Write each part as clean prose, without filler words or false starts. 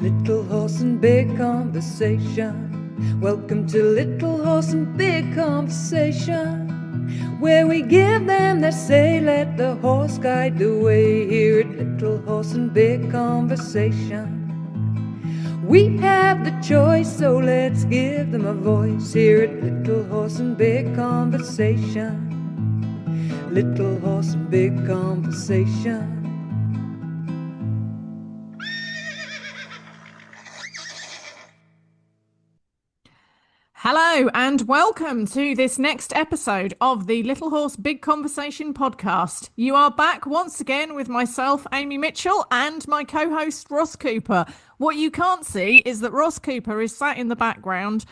Little Horse and Big Conversation. Welcome to Little Horse and Big Conversation, where we give them their say, let the horse guide the way. Here at Little Horse and Big Conversation, we have the choice, so let's give them a voice. Here at Little Horse and Big Conversation, Little Horse and Big Conversation. Hello and welcome to this next episode of the Little Horse Big Conversation podcast. You are back once again with myself, Amy Mitchell, and my co-host Ross Cooper. What you can't see is that Ross Cooper is sat in the background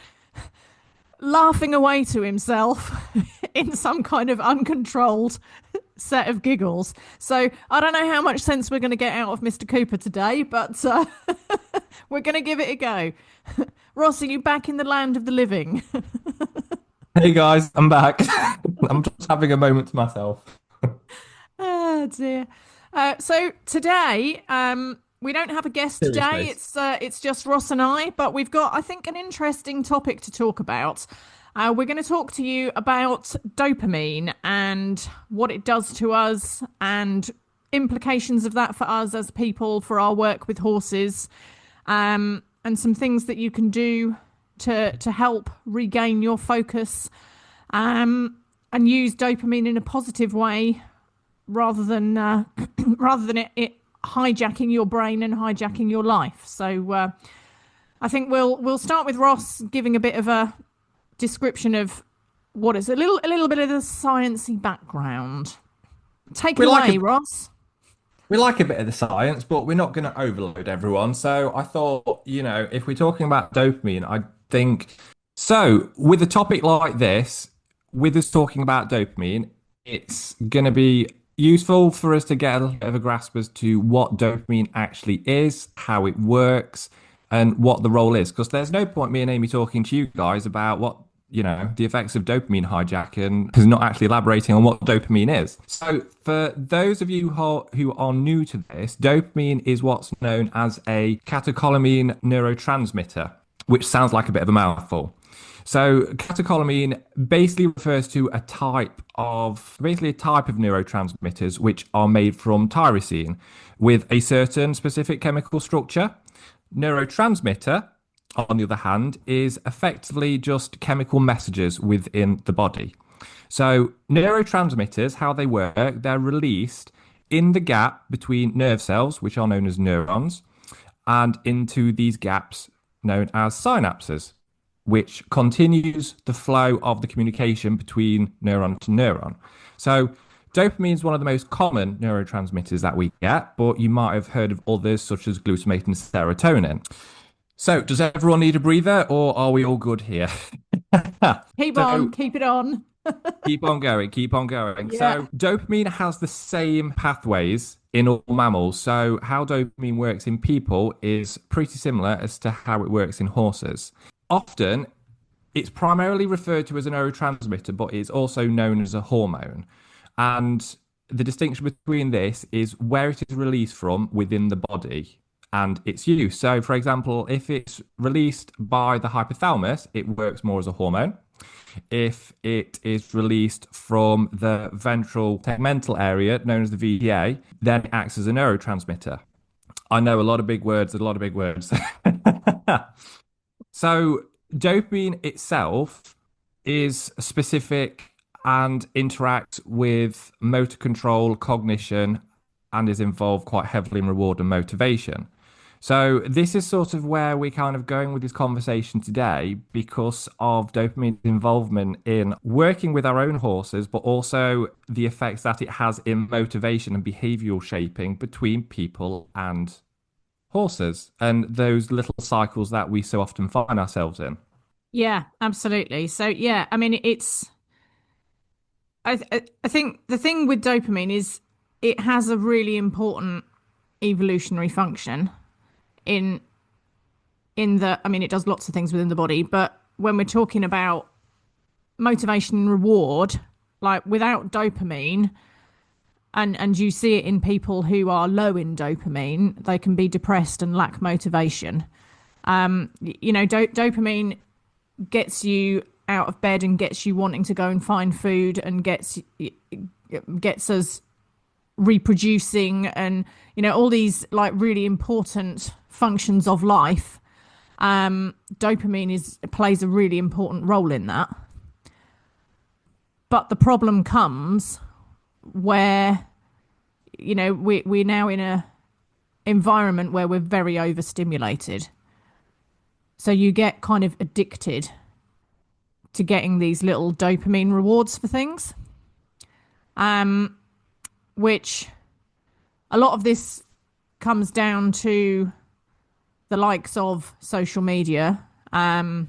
laughing away to himself in some kind of uncontrolled set of giggles. So I don't know how much sense we're going to get out of Mr. Cooper today, but we're going to give it a go. Ross, are you back in the land of the living? Hey guys, I'm back. I'm just having a moment to myself. Oh dear. So today, we don't have a guest today. It's just Ross and I, but we've got, I think, an interesting topic to talk about. We're going to talk to you about dopamine and what it does to us and implications of that for us as people, for our work with horses. And some things that you can do to help regain your focus, and use dopamine in a positive way, rather than it hijacking your brain and hijacking your life. So I think we'll start with Ross giving a bit of a description of what is a little bit of the sciencey background. Take it away, Ross. We like a bit of the science, but we're not going to overload everyone. So I thought, if we're talking about dopamine, I think so. With a topic like this, with us talking about dopamine, it's going to be useful for us to get a little bit of a grasp as to what dopamine actually is, how it works, and what the role is. Because there's no point me and Amy talking to you guys about what the effects of dopamine hijack and because not actually elaborating on what dopamine is. So for those of you who are new to this, dopamine is what's known as a catecholamine neurotransmitter, which sounds like a bit of a mouthful. So catecholamine basically refers to a type of neurotransmitters which are made from tyrosine with a certain specific chemical structure. Neurotransmitter, on the other hand, is effectively just chemical messages within the body. So neurotransmitters, how they work, they're released in the gap between nerve cells, which are known as neurons, and into these gaps known as synapses, which continues the flow of the communication between neuron to neuron. So dopamine is one of the most common neurotransmitters that we get, but you might have heard of others such as glutamate and serotonin. So, does everyone need a breather, or are we all good here? Keep on, keep it on. Keep on going, keep on going. Yeah. So, dopamine has the same pathways in all mammals. So, how dopamine works in people is pretty similar as to how it works in horses. Often, it's primarily referred to as a neurotransmitter, but it's also known as a hormone. And the distinction between this is where it is released from within the body and its use. So, for example, if it's released by the hypothalamus, it works more as a hormone. If it is released from the ventral tegmental area, known as the VGA, then it acts as a neurotransmitter. I know a lot of big words, So, dopamine itself is specific and interacts with motor control, cognition, and is involved quite heavily in reward and motivation. So this is sort of where we're kind of going with this conversation today because of dopamine's involvement in working with our own horses, but also the effects that it has in motivation and behavioural shaping between people and horses and those little cycles that we so often find ourselves in. Yeah, absolutely. So, yeah, I mean, I think the thing with dopamine is it has a really important evolutionary function in the, I mean, it does lots of things within the body, but when we're talking about motivation and reward, like without dopamine, and you see it in people who are low in dopamine. They can be depressed and lack motivation. Dopamine gets you out of bed and gets you wanting to go and find food and gets us reproducing and all these like really important functions of life. Dopamine plays a really important role in that. But the problem comes where we're now in a environment where we're very overstimulated. So you get kind of addicted to getting these little dopamine rewards for things. Which a lot of this comes down to the likes of social media, and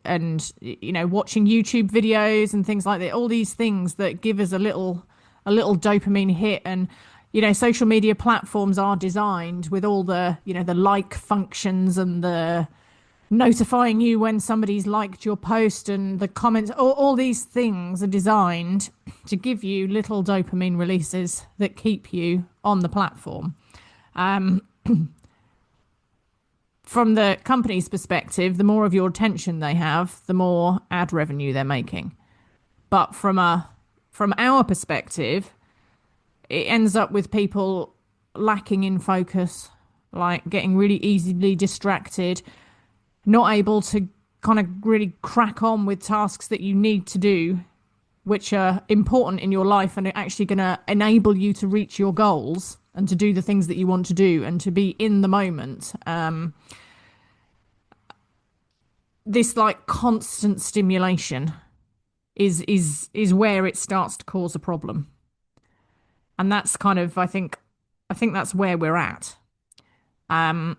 watching YouTube videos and things like that. All these things that give us a little dopamine hit. And social media platforms are designed with all the the like functions and the notifying you when somebody's liked your post and the comments. All these things are designed to give you little dopamine releases that keep you on the platform. From the company's perspective, the more of your attention they have, the more ad revenue they're making. But from our perspective, it ends up with people lacking in focus, like getting really easily distracted, not able to kind of really crack on with tasks that you need to do, which are important in your life and are actually going to enable you to reach your goals and to do the things that you want to do and to be in the moment. This like constant stimulation is where it starts to cause a problem. And that's kind of, I think that's where we're at. And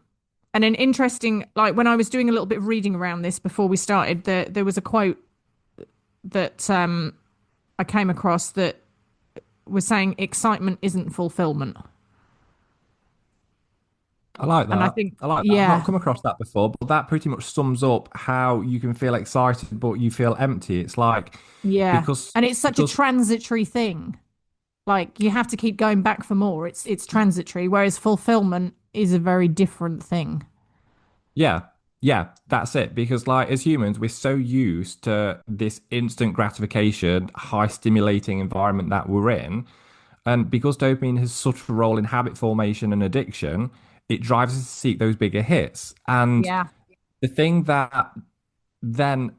an interesting, like when I was doing a little bit of reading around this before we started, there was a quote that I came across that was saying excitement isn't fulfillment. I like that. And I think, I like that. I've yeah, not come across that before, but that pretty much sums up how you can feel excited, but you feel empty. It's like yeah. because And it's such a because transitory thing. Like you have to keep going back for more. It's transitory, whereas fulfillment is a very different thing. yeah, yeah, that's it. Because like as humans, we're so used to this instant gratification, high stimulating environment that we're in. And because dopamine has such a role in habit formation and addiction, it drives us to seek those bigger hits. And Yeah. the thing that then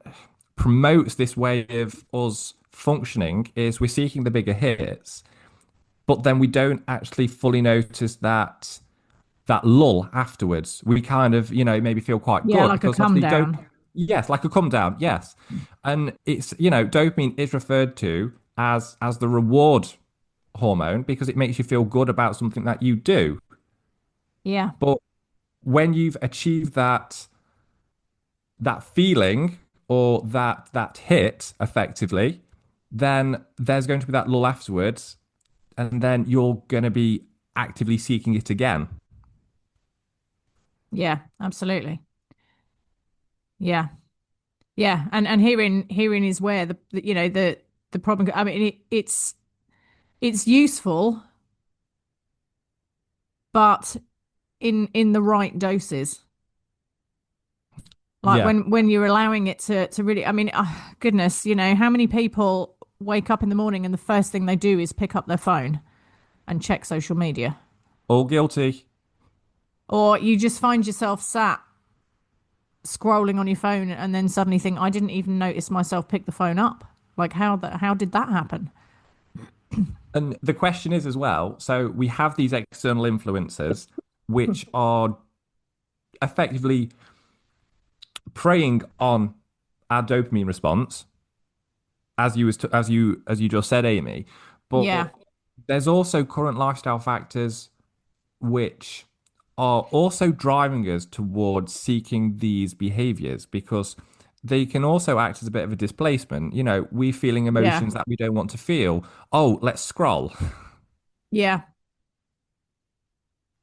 promotes this way of us functioning is we're seeking the bigger hits, but then we don't actually fully notice that lull afterwards. We kind of, maybe feel quite Yeah, good like a because come obviously down. yes, like a come down, yes. And it's, dopamine is referred to as the reward hormone because it makes you feel good about something that you do. Yeah. But when you've achieved that feeling or that hit effectively, then there's going to be that lull afterwards, and then you're going to be actively seeking it again. Yeah, absolutely. Yeah. Yeah. And herein is where the problem, I mean it's useful, but in the right doses. Like Yeah. when you're allowing it to really, I mean, goodness, how many people wake up in the morning and the first thing they do is pick up their phone and check social media? All guilty. Or you just find yourself sat scrolling on your phone and then suddenly think, I didn't even notice myself pick the phone up. Like how did that happen? And the question is as well, so we have these external influences which are effectively preying on our dopamine response, as you just said, Amy. Yeah. But there's also current lifestyle factors which are also driving us towards seeking these behaviors because they can also act as a bit of a displacement. We feeling Yeah. emotions that we don't want to feel. Oh, let's scroll. Yeah.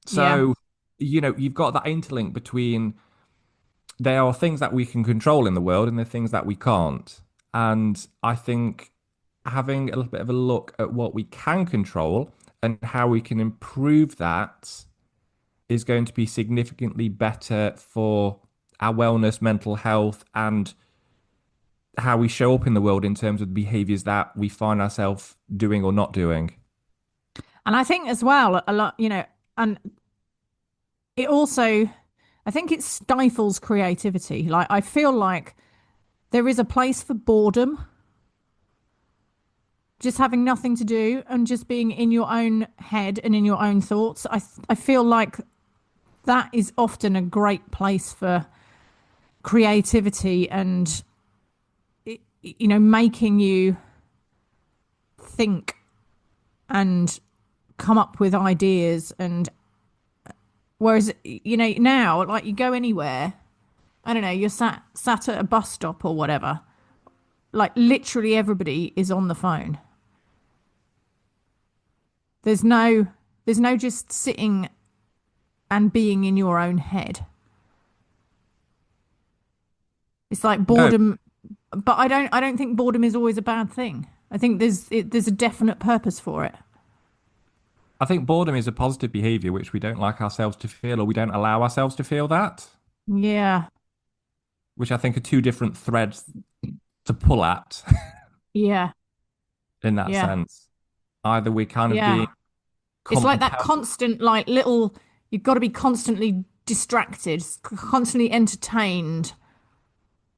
Yeah. So, you've got that interlink between there are things that we can control in the world and the things that we can't. And I think having a little bit of a look at what we can control and how we can improve that is going to be significantly better for our wellness, mental health, and how we show up in the world in terms of behaviors that we find ourselves doing or not doing. And I think as well, a lot, and it also, I think it stifles creativity. Like, I feel like there is a place for boredom, just having nothing to do and just being in your own head and in your own thoughts. I feel like that is often a great place for creativity and, making you think and come up with ideas. And whereas, now, like, you go anywhere, I don't know, you're sat at a bus stop or whatever, like literally everybody is on the phone. There's no just sitting and being in your own head. It's like No, boredom, but I don't think boredom is always a bad thing. I think there's a definite purpose for it. I think boredom is a positive behavior which we don't like ourselves to feel, or we don't allow ourselves to feel that, Yeah. which I think are two different threads to pull at Yeah. in that Yeah. sense. Either we're kind of being Yeah. It's like that compelled. constant, like, little, you've got to be constantly distracted, constantly entertained,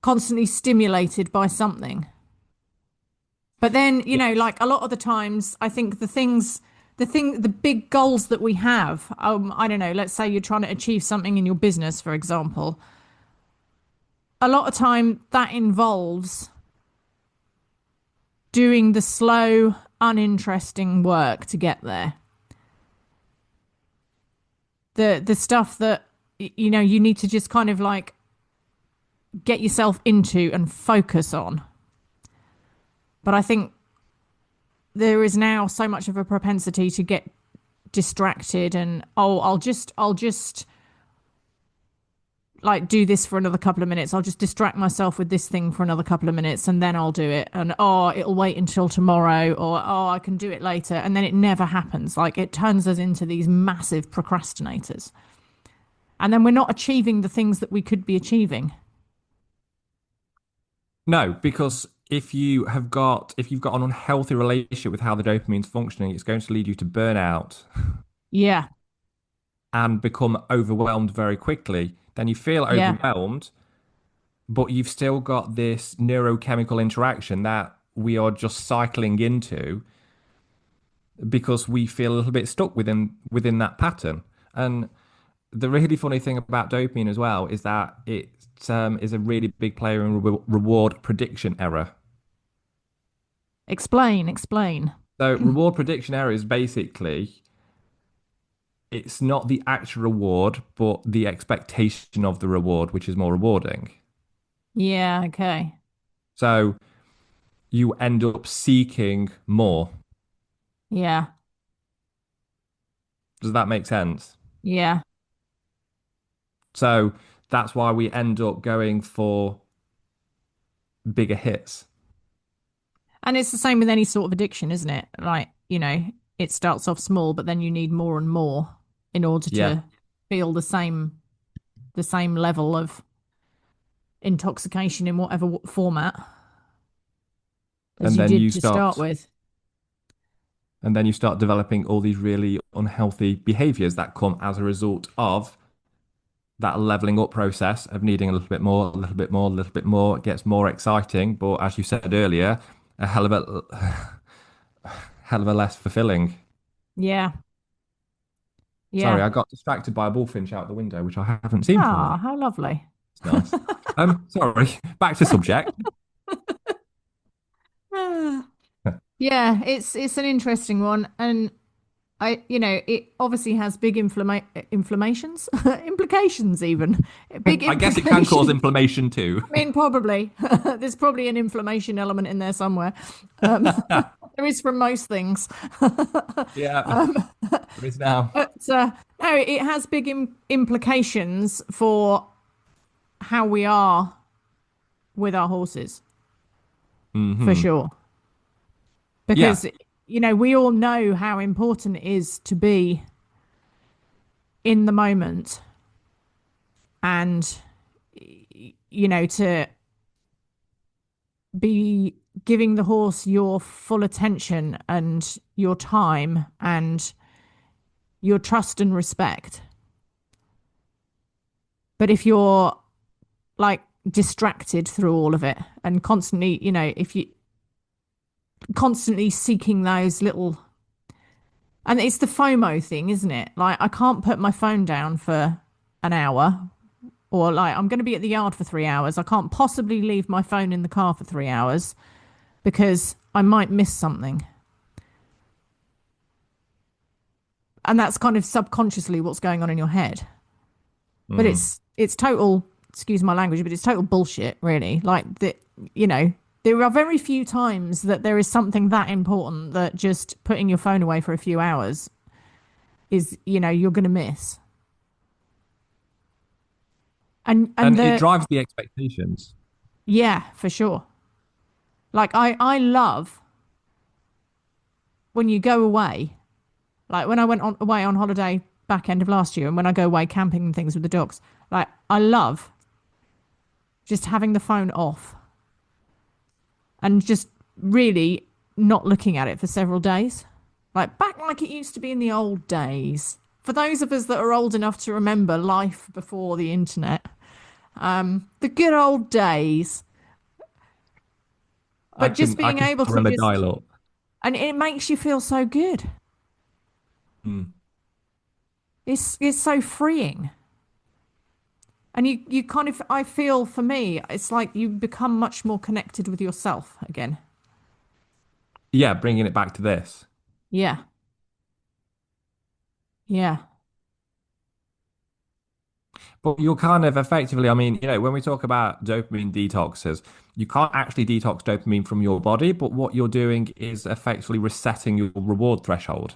constantly stimulated by something. But then, like a lot of the times, I think the big goals that we have, I don't know, let's say you're trying to achieve something in your business, for example, a lot of time that involves doing the slow, uninteresting work to get there. The stuff that, you need to just kind of like get yourself into and focus on. But I think there is now so much of a propensity to get distracted and, oh, I'll just like do this for another couple of minutes. I'll just distract myself with this thing for another couple of minutes and then I'll do it. And, oh, it'll wait until tomorrow, or, oh, I can do it later. And then it never happens. Like, it turns us into these massive procrastinators. And then we're not achieving the things that we could be achieving. No, because if you've got an unhealthy relationship with how the dopamine's functioning, it's going to lead you to burnout Yeah. and become overwhelmed very quickly. Then you feel Yeah. overwhelmed, but you've still got this neurochemical interaction that we are just cycling into because we feel a little bit stuck within that pattern. And the really funny thing about dopamine as well is that it is a really big player in reward prediction error. Explain. So reward prediction error is basically it's not the actual reward, but the expectation of the reward, which is more rewarding. Yeah. Okay. So you end up seeking more. Yeah. Does that make sense? Yeah. So that's why we end up going for bigger hits. And it's the same with any sort of addiction, isn't it? Like, it starts off small, but then you need more and more in order Yeah. to feel the same level of intoxication in whatever format as And you then did you to start start with. and then you start developing all these really unhealthy behaviors that come as a result of that leveling up process of needing a little bit more, a little bit more, a little bit more. It gets more exciting, but as you said earlier, a hell of a less fulfilling. Yeah. Sorry, Yeah. I got distracted by a bullfinch out the window, which I haven't seen for a Ah, while. how lovely. It's nice. Sorry, back to subject. Ah. Yeah, it's an interesting one. And it obviously has big inflammations, implications even. Big I guess it can cause implications. inflammation too. I mean, probably. There's probably an inflammation element in there somewhere. There is from most things. Yeah, there is now. But no, it has big implications for how we are with our horses, for Hmm. sure. Yeah. because we all know how important it is to be in the moment and to be giving the horse your full attention and your time and your trust and respect. But if you're like distracted through all of it and constantly, if you constantly seeking those little, and it's the FOMO thing, isn't it? Like, I can't put my phone down for an hour, or like, I'm going to be at the yard for 3 hours. I can't possibly leave my phone in the car for 3 hours because I might miss something. And that's kind of subconsciously what's going on in your head. But Mm. it's total, excuse my language, but it's total bullshit, really. Like, there are very few times that there is something that important that just putting your phone away for a few hours is, you're going to miss. And And it the drives the expectations. Yeah, for sure. Like, I love when you go away. Like, when I went away on holiday back end of last year, and when I go away camping and things with the dogs, like, I love just having the phone off and just really not looking at it for several days. Like, back like it used to be in the old days. For those of us that are old enough to remember life before the internet, the good old days. But just I being can able still to remember just, dial-up. and it makes you feel so good. Mm. It's so freeing. And you kind of, I feel for me, it's like you become much more connected with yourself again. Yeah, bringing it back to this. Yeah. Yeah. But you're kind of effectively, I mean, when we talk about dopamine detoxes, you can't actually detox dopamine from your body, but what you're doing is effectively resetting your reward threshold.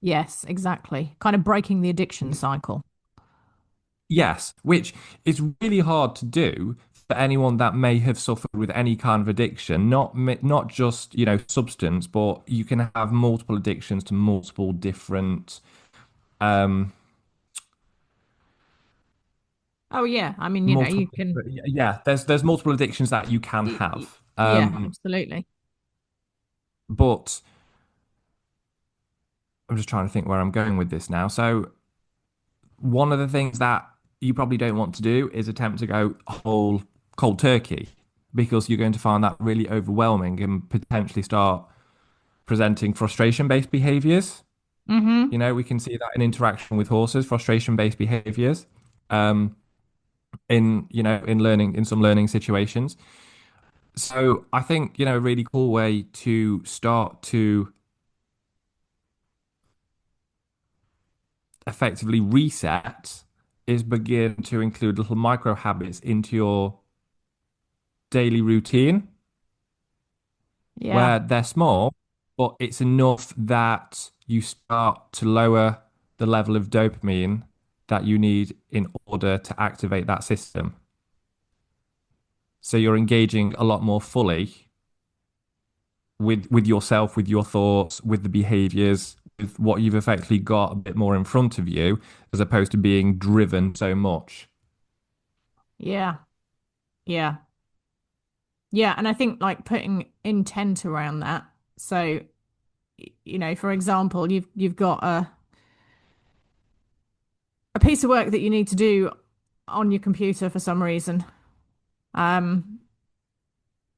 Yes, exactly. Kind of breaking the addiction cycle. Yes, which is really hard to do for anyone that may have suffered with any kind of addiction, not just, substance, but you can have multiple addictions to multiple different um Oh yeah. I mean, multiple you can, yeah, there's multiple addictions that you can have. yeah, absolutely. But I'm just trying to think where I'm going with this now. So one of the things that you probably don't want to do is attempt to go whole cold turkey because you're going to find that really overwhelming and potentially start presenting frustration-based behaviors. Mm-hmm. We can see that in interaction with horses, frustration-based behaviors, um, in learning, in some learning situations. So I think, a really cool way to start to effectively reset is begin to include little micro habits into your daily routine Yeah. where they're small, but it's enough that you start to lower the level of dopamine that you need in order to activate that system. So you're engaging a lot more fully with yourself, with your thoughts, with the behaviors, with what you've effectively got a bit more in front of you, as opposed to being driven so much. Yeah. Yeah. Yeah. And I think like putting intent around that. So, for example, you've got a piece of work that you need to do on your computer for some reason. Um,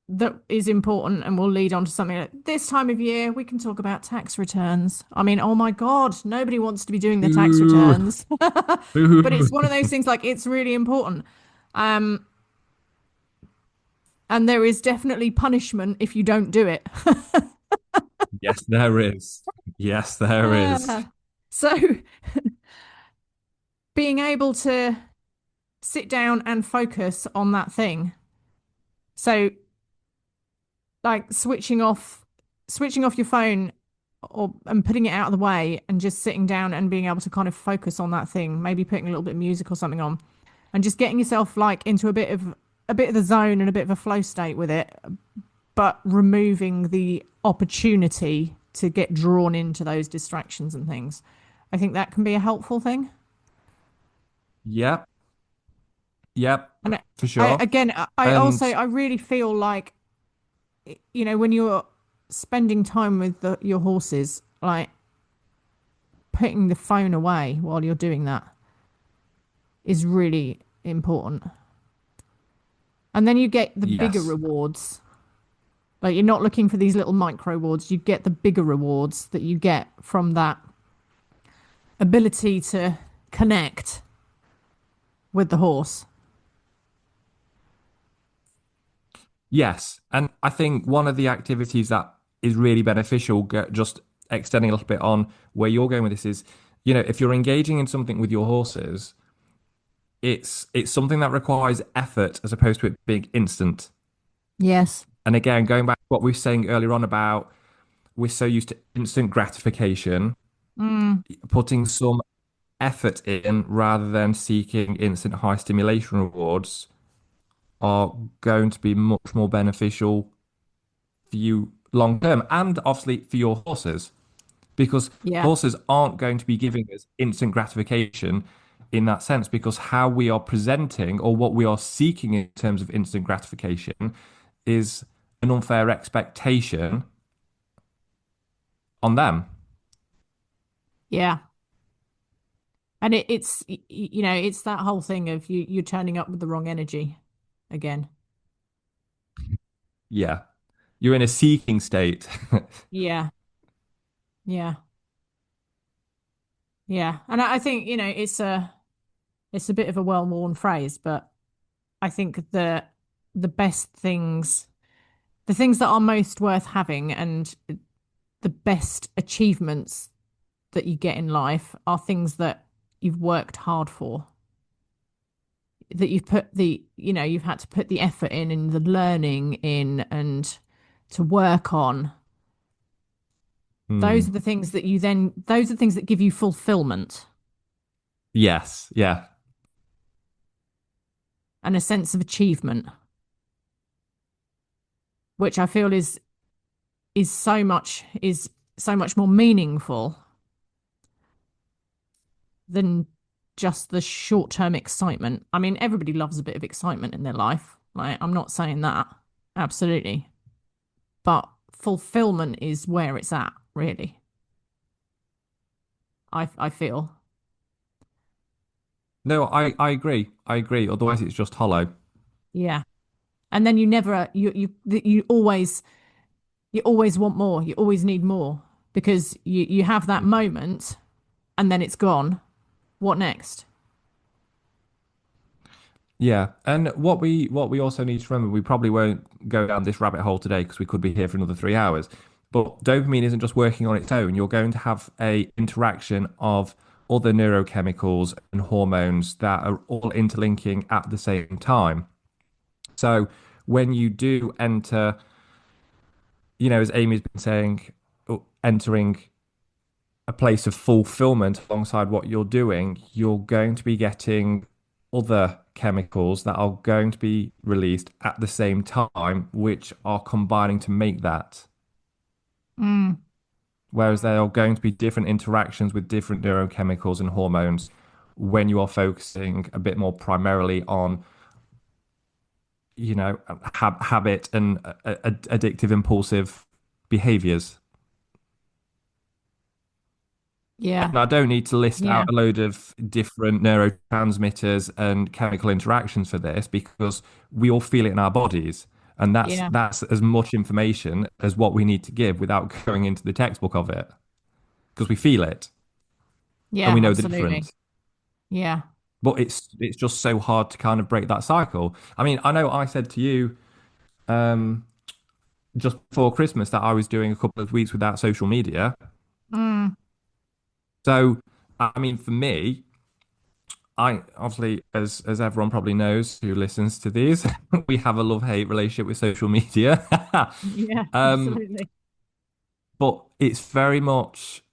that is important and will lead on to something like this time of year. We can talk about tax returns. I mean, oh my God, nobody wants to be doing their tax Ooh, returns, but ooh. it's one of those things like it's really important. Um, and there is definitely punishment if you don't do it. Yes, there is. Yes, there is. Ah. So being able to sit down and focus on that thing. So like switching off your phone or and putting it out of the way and just sitting down and being able to kind of focus on that thing, maybe putting a little bit of music or something on and just getting yourself like into a bit of the zone and a bit of a flow state with it but removing the opportunity to get drawn into those distractions and things. I think that can be a helpful thing. Yep, yep, And for sure. again, I also And I really feel like when you're spending time with your horses, like putting the phone away while you're doing that is really important. And then you get the bigger yes, rewards. Like you're not looking for these little micro rewards, you get the bigger rewards that you get from that ability to connect with the horse. yes. And I think one of the activities that is really beneficial, just extending a little bit on where you're going with this is, if you're engaging in something with your horses, it's something that requires effort as opposed to it being instant. Yes. And again, going back to what we were saying earlier on about we're so used to instant gratification, Mm, putting some effort in rather than seeking instant high stimulation rewards are going to be much more beneficial for you long term and obviously for your horses because yeah. horses aren't going to be giving us instant gratification in that sense because how we are presenting or what we are seeking in terms of instant gratification is an unfair expectation on them. Yeah. And it's that whole thing of you're turning up with the wrong energy again. Yeah. You're in a seeking state. Yeah. Yeah. Yeah. And I think, it's a bit of a well-worn phrase, but I think the best things, the things that are most worth having and the best achievements that you get in life are things that you've worked hard for, that you've had to put the effort in the learning in and to work on. Hmm. Those are the things that give you fulfillment Yes. Yeah. and a sense of achievement, which I feel is so much more meaningful than just the short-term excitement. I mean, everybody loves a bit of excitement in their life. Like, I'm not saying that. Absolutely. But fulfillment is where it's at, really. I feel. No, I agree. I agree. Otherwise, it's just hollow. Yeah. And then you always want more. You always need more because you have that moment and then it's gone. What next? Yeah, and what we also need to remember, we probably won't go down this rabbit hole today because we could be here for another 3 hours. But dopamine isn't just working on its own. You're going to have a interaction of other neurochemicals and hormones that are all interlinking at the same time. So when you do enter, as Amy's been saying, entering a place of fulfillment alongside what you're doing, you're going to be getting other chemicals that are going to be released at the same time, which are combining to make that. Mm, Whereas there are going to be different interactions with different neurochemicals and hormones when you are focusing a bit more primarily on, habit and addictive impulsive behaviors. yeah. And I don't need to list Yeah. out a load of different neurotransmitters and chemical interactions for this because we all feel it in our bodies. And that's Yeah. that's as much information as what we need to give without going into the textbook of it because we feel it and Yeah, we know the absolutely. difference. Yeah. But it's just so hard to kind of break that cycle. I mean, I know I said to you um, just before Christmas that I was doing a couple of weeks without social media. Mm, So, I mean, for me, I obviously, as everyone probably knows who listens to these, we have a love-hate relationship with social media. yeah, Um, absolutely. but it's very much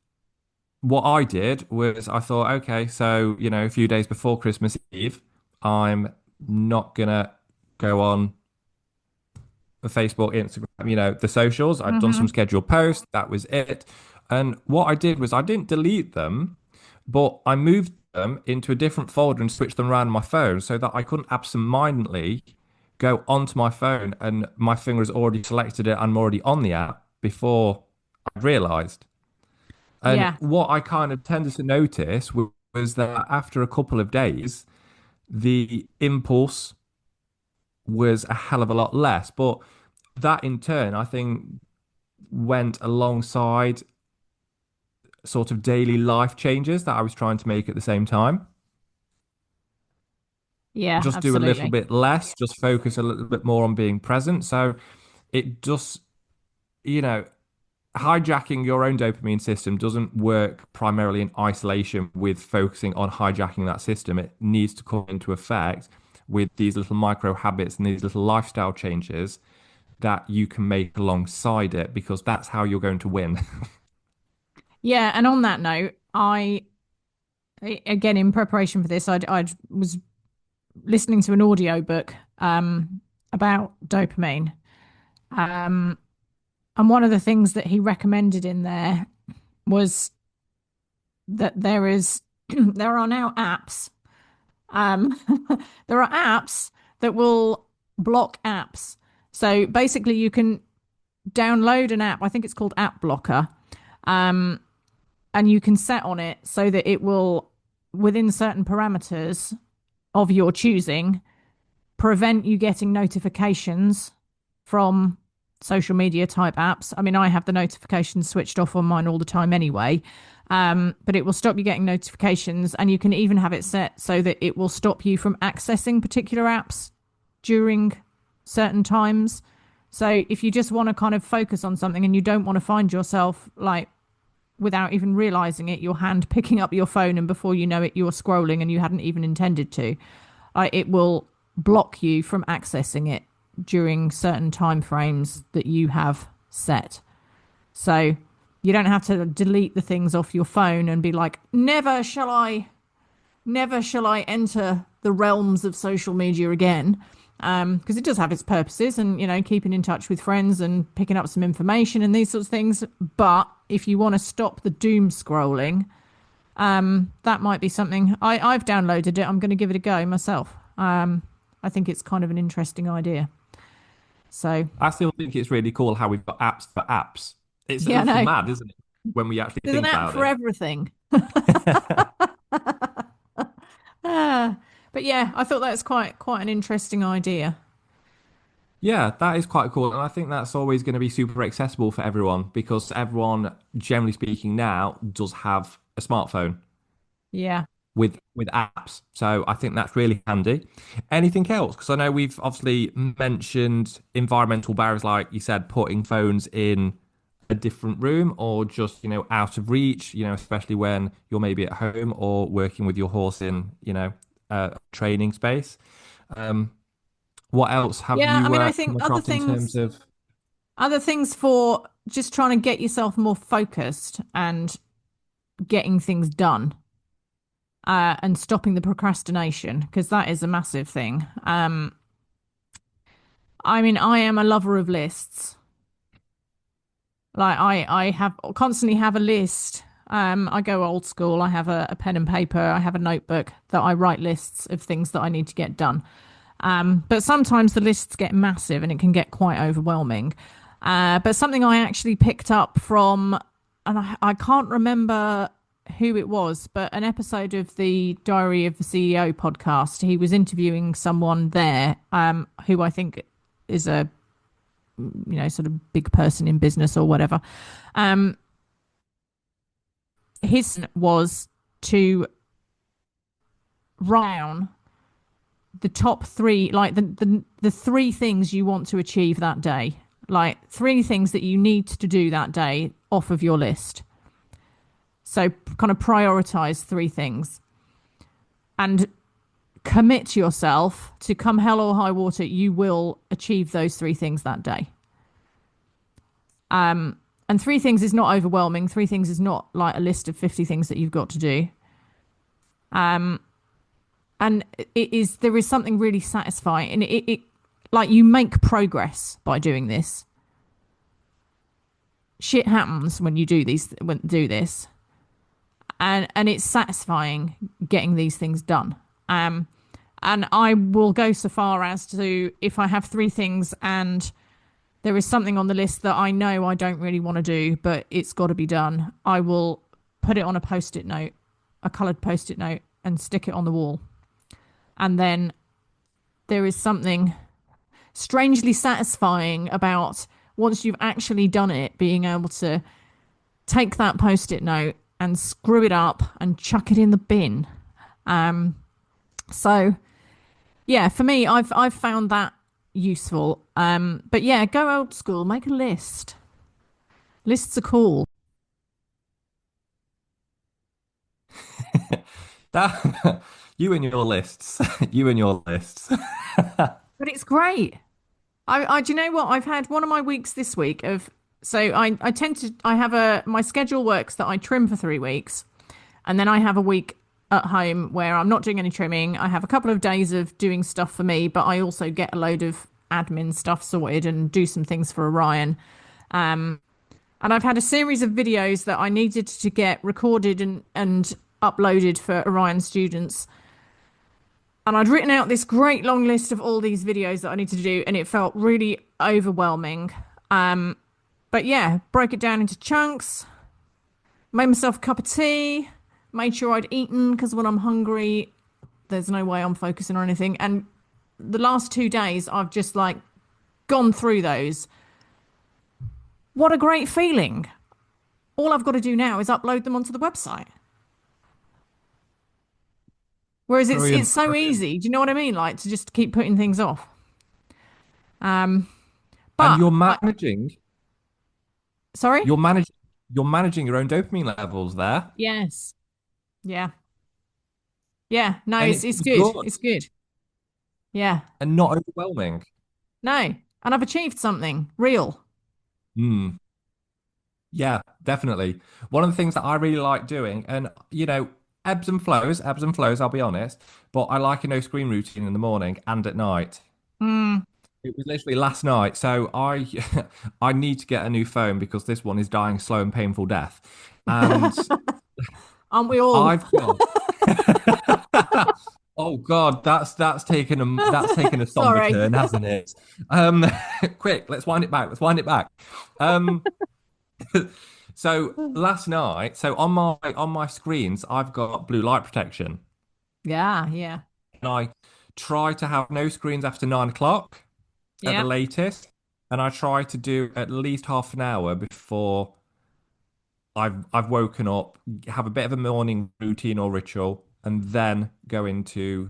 what I did was I thought, okay, so a few days before Christmas Eve, I'm not gonna go on Facebook, Instagram, the socials. I'd done some Hmm. scheduled posts. That was it. And what I did was I didn't delete them, but I moved them into a different folder and switched them around on my phone so that I couldn't absentmindedly go onto my phone and my finger has already selected it. I'm already on the app before I realized. And Yeah. what I kind of tended to notice was that after a couple of days, the impulse was a hell of a lot less. But that in turn, I think, went alongside sort of daily life changes that I was trying to make at the same time. Yeah, Just do a little absolutely. bit less, just focus a little bit more on being present. So it just, you know, hijacking your own dopamine system doesn't work primarily in isolation with focusing on hijacking that system. It needs to come into effect with these little micro habits and these little lifestyle changes that you can make alongside it because that's how you're going to win. Yeah, and on that note, again in preparation for this, I was listening to an audio book about dopamine. Um, and one of the things that he recommended in there was that there are now apps. Um, there are apps that will block apps. So basically, you can download an app. I think it's called App Blocker, um, and you can set on it so that it will, within certain parameters of your choosing, prevent you getting notifications from social media type apps. I mean, I have the notifications switched off on mine all the time anyway, but it will stop you getting notifications. And you can even have it set so that it will stop you from accessing particular apps during certain times. So if you just want to kind of focus on something and you don't want to find yourself like without even realizing it, your hand picking up your phone and before you know it, you're scrolling and you hadn't even intended to, it will block you from accessing it during certain time frames that you have set. So you don't have to delete the things off your phone and be like, never shall I enter the realms of social media again. Because it does have its purposes and, keeping in touch with friends and picking up some information and these sorts of things. But if you want to stop the doom scrolling, that might be something. I've downloaded it. I'm going to give it a go myself. I think it's kind of an interesting idea. So, I still think it's really cool how we've got apps for apps. It's a yeah, little no, mad, isn't it, when we actually there's an think app about for it? everything. Ah, but yeah, I thought that was quite an interesting idea. Yeah, that is quite cool. And I think that's always going to be super accessible for everyone because everyone, generally speaking, now does have a smartphone Yeah. with apps. So I think that's really handy. Anything else? Because I know we've obviously mentioned environmental barriers, like you said, putting phones in a different room or just, out of reach, especially when you're maybe at home or working with your horse in, training space. Um, what else have Yeah, I you mean, I come think across in terms of? other things for just trying to get yourself more focused and getting things done, and stopping the procrastination, because that is a massive thing. I mean, I am a lover of lists. Like I have constantly have a list. I go old school. I have a pen and paper. I have a notebook that I write lists of things that I need to get done. But sometimes the lists get massive and it can get quite overwhelming. But something I actually picked up from, and I can't remember who it was, but an episode of the Diary of the CEO podcast, he was interviewing someone there, who I think is a, sort of big person in business or whatever. Um, his was to write down the top three, like the three things you want to achieve that day, like three things that you need to do that day off of your list. So kind of prioritize three things and commit yourself to, come hell or high water, you will achieve those three things that day. And three things is not overwhelming. Three things is not like a list of 50 things that you've got to do. And there is something really satisfying, and it like you make progress by doing this. Shit happens when you do this, and it's satisfying getting these things done. And I will go so far as to, if I have three things and there is something on the list that I know I don't really want to do, but it's got to be done, I will put it on a post-it note, a coloured post-it note, and stick it on the wall. And then there is something strangely satisfying about, once you've actually done it, being able to take that post-it note and screw it up and chuck it in the bin. So yeah, for me, I've found that useful. But yeah, go old school, make a list. Lists are cool. That you and your lists, you and your lists. But it's great. I do you know what? I've had one of my weeks this week of, so I tend to, I have my schedule works that I trim for 3 weeks, and then I have a week at home where I'm not doing any trimming. I have a couple of days of doing stuff for me, but I also get a load of admin stuff sorted and do some things for Orion. And I've had a series of videos that I needed to get recorded and uploaded for Orion students. And I'd written out this great long list of all these videos that I needed to do, and it felt really overwhelming. But yeah, broke it down into chunks, made myself a cup of tea, made sure I'd eaten, because when I'm hungry, there's no way I'm focusing or anything. And the last 2 days, I've just like gone through those. What a great feeling. All I've got to do now is upload them onto the website. Whereas it's so easy. Do you know what I mean? Like, to just keep putting things off. And But you're managing, sorry? you're managing your own dopamine levels there. Yes. Yeah. Yeah. No, And it's good. It's good. Yeah. and not overwhelming. No. And I've achieved something real. Hmm. Yeah, definitely. One of the things that I really like doing, and ebbs and flows, I'll be honest, but I like a no screen routine in the morning and at night. Mm. It was literally last night, so I I need to get a new phone because this one is dying a slow and painful death. And Aren't we all? I've got Oh God, that's taken a somber Sorry. turn, hasn't it? Um, quick, let's wind it back. Let's wind it back. Um, so last night, so on my screens, I've got blue light protection, Yeah. Yeah. and I try to have no screens after 9 o'clock at the Yeah. latest, and I try to do at least half an hour before I've woken up, have a bit of a morning routine or ritual, and then go into,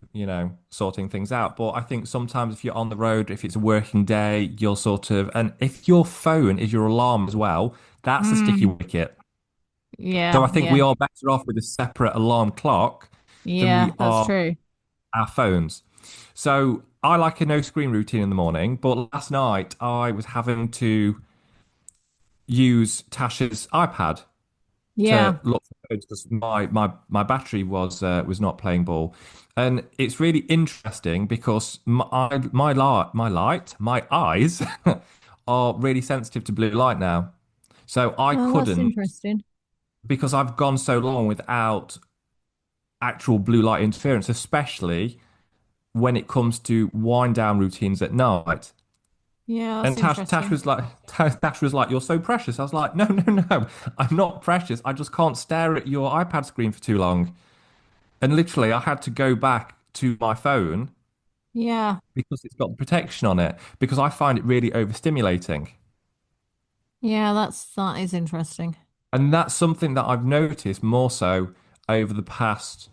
sorting things out. But I think sometimes if you're on the road, if it's a working day, you'll sort of, and if your phone is your alarm as well, that's a sticky Mm. wicket. So Yeah. I think we Yeah. are better off with a separate alarm clock than we Yeah. That's are true. our phones. So I like a no screen routine in the morning, but last night I was having to use Tasha's iPad to Yeah. look for codes because my battery was not playing ball, and it's really interesting because my eyes are really sensitive to blue light now. So I Oh, that's couldn't, interesting. because I've gone so long without actual blue light interference, especially when it comes to wind down routines at night. Yeah, that's And Tash interesting. was like, Tash was like, "You're so precious." I was like, "No, no, no, I'm not precious. I just can't stare at your iPad screen for too long." And literally, I had to go back to my phone Yeah. because it's got protection on it because I find it really overstimulating. Yeah, that is interesting. And that's something that I've noticed more so over the past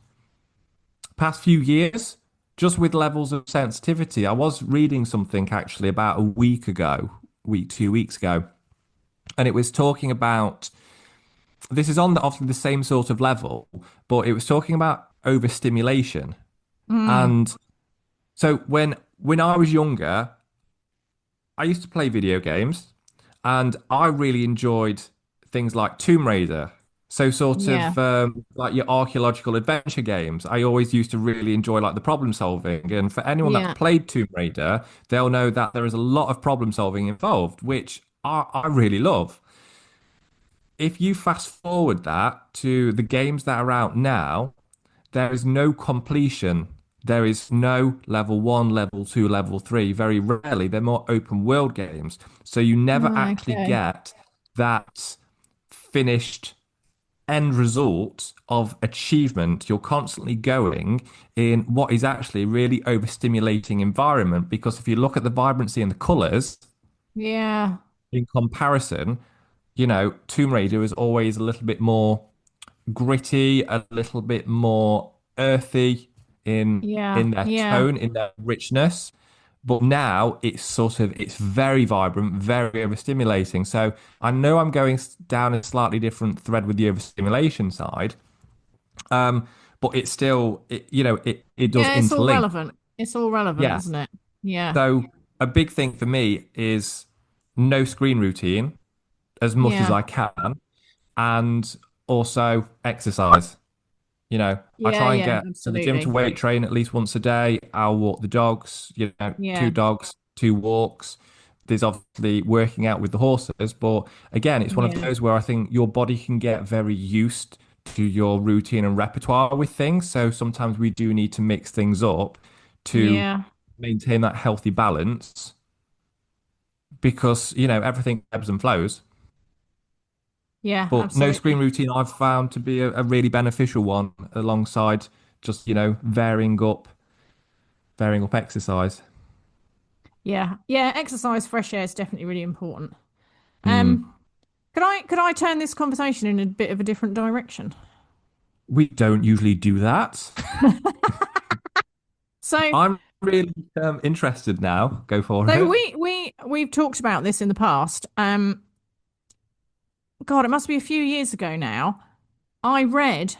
few years, just with levels of sensitivity. I was reading something actually about a week ago, 2 weeks ago, and it was talking about, this is on obviously the same sort of level, but it was talking about overstimulation. Mm. And so when I was younger, I used to play video games, and I really enjoyed things like Tomb Raider. So sort Yeah. of like your archaeological adventure games. I always used to really enjoy like the problem solving. And for anyone that's Yeah. played Tomb Raider, they'll know that there is a lot of problem solving involved, which I really love. If you fast forward that to the games that are out now, there is no completion. There is no level one, level two, level three. Very rarely. They're more open world games. So you never actually Okay. get that finished end result of achievement. You're constantly going in what is actually a really overstimulating environment because if you look at the vibrancy and the colors Yeah. in comparison, Tomb Raider is always a little bit more gritty, a little bit more earthy in Yeah. in their Yeah. tone, in their richness. But now it's very vibrant, very overstimulating. So I know I'm going down a slightly different thread with the overstimulation side, but it's still, it does Yeah, it's all interlink. relevant. It's all relevant, Yes. isn't it? Yeah. So a big thing for me is no screen routine as much as Yeah. I can, and also exercise. I Yeah, try and yeah, get to the gym to absolutely. weight train at least once a day. I'll walk the dogs, Yeah. two dogs, two walks. There's obviously working out with the horses, but again, it's one of Yeah. those where I think your body can get very used to your routine and repertoire with things. So sometimes we do need to mix things up to Yeah. maintain that healthy balance because, everything ebbs and flows. Yeah, But no screen absolutely. routine I've found to be a really beneficial one alongside just, varying up exercise. Yeah. Yeah, exercise, fresh air is definitely really important. Mm. Um, could I turn this conversation in a bit of a different direction? We don't usually do that. So I'm really interested now. Go for so it. we've talked about this in the past. God, it must be a few years ago now. I read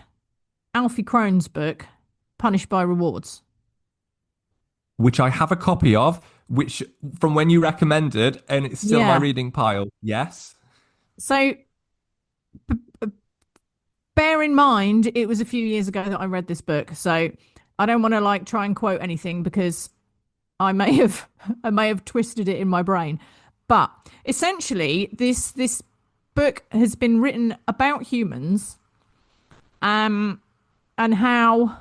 Alfie Krone's book, Punished by Rewards. Which I have a copy of, which from when you recommended, and it's still in my Yeah. reading pile. Yes. So bear in mind, it was a few years ago that I read this book. So I don't want to like try and quote anything because I may have I may have twisted it in my brain. But essentially, this book has been written about humans, and how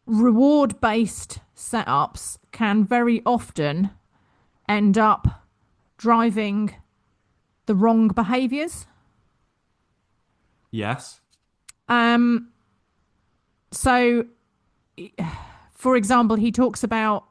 reward based setups can very often end up driving the wrong behaviors. Yes. Um, so, for example, he talks about